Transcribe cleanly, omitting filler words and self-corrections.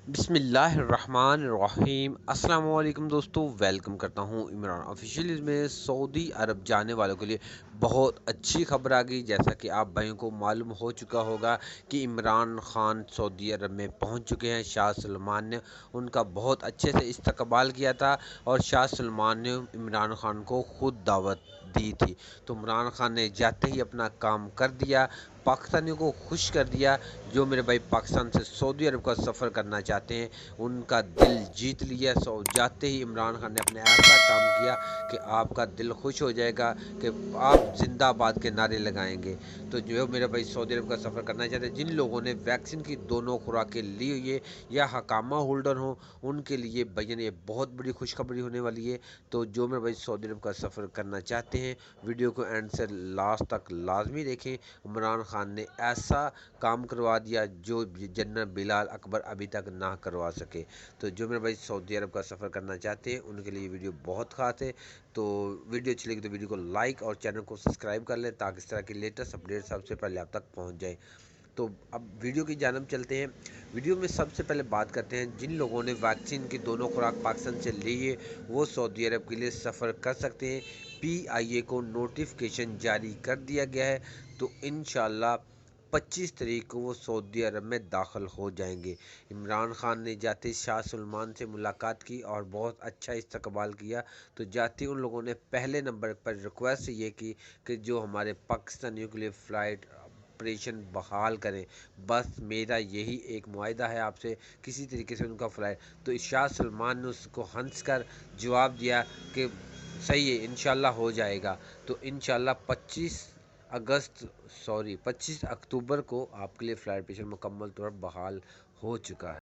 बिस्मिल्लाहिर्रहमानिर्रहीम। अस्सलाम वालेकुम दोस्तों, वेलकम करता हूं इमरान ऑफिशियल में। सऊदी अरब जाने वालों के लिए बहुत अच्छी खबर आ गई। जैसा कि आप भाइयों को मालूम हो चुका होगा कि इमरान खान सऊदी अरब में पहुंच चुके हैं। शाह सलमान ने उनका बहुत अच्छे से इस्तकबाल किया था और शाह सलमान ने इमरान खान को खुद दावत दी थी। तो इमरान खान ने जाते ही अपना काम कर दिया, पाकिस्तानियों को खुश कर दिया। जो मेरे भाई पाकिस्तान से सऊदी अरब का सफ़र करना चाहते हैं उनका दिल जीत लिया। जाते ही इमरान खान ने अपने ऐसा काम किया कि आपका दिल खुश हो जाएगा कि आप जिंदाबाद के नारे लगाएंगे। तो जो मेरे भाई सऊदी अरब का सफ़र करना चाहते हैं, जिन लोगों ने वैक्सीन की दोनों खुराकें ली हुई है या हकामा होल्डर हो, उनके लिए भैया ये बहुत बड़ी खुशखबरी होने वाली है। तो जो मेरे भाई सऊदी अरब का सफ़र करना चाहते हैं, वीडियो को एंड से लास्ट तक लाजमी देखें। इमरान खान ने ऐसा काम करवा दिया जो जनरल बिलाल अकबर अभी तक ना करवा सके। तो जो मेरे भाई सऊदी अरब का सफ़र करना चाहते हैं उनके लिए वीडियो बहुत खास है। तो वीडियो अच्छी लगी तो वीडियो को लाइक और चैनल को सब्सक्राइब कर लें ताकि इस तरह की लेटेस्ट अपडेट सबसे पहले आप तक पहुंच जाए। तो अब वीडियो की जानब चलते हैं। वीडियो में सबसे पहले बात करते हैं जिन लोगों ने वैक्सीन की दोनों खुराक पाकिस्तान से ली है वो सऊदी अरब के लिए सफ़र कर सकते हैं। PIA को नोटिफिकेशन जारी कर दिया गया है। तो इंशाल्लाह 25 तारीख को वो सऊदी अरब में दाखिल हो जाएंगे। इमरान खान ने जाते शाह सलमान से मुलाकात की और बहुत अच्छा इस्तकबाल किया। तो जाते उन लोगों ने पहले नंबर पर रिक्वेस्ट ये की कि जो हमारे पाकिस्तानियों के लिए फ़्लाइट ऑपरेशन बहाल करें। बस मेरा यही एक मुआहदा है आपसे, किसी तरीके से उनका फ़्लाइट। तो शाह सलमान ने उसको हंस कर जवाब दिया कि सही है, इंशाल्लाह हो जाएगा। तो इंशाल्लाह 25 अक्टूबर को आपके लिए फ़्लाइट ऑपरेशन मुकम्मल तौर पर बहाल हो चुका है।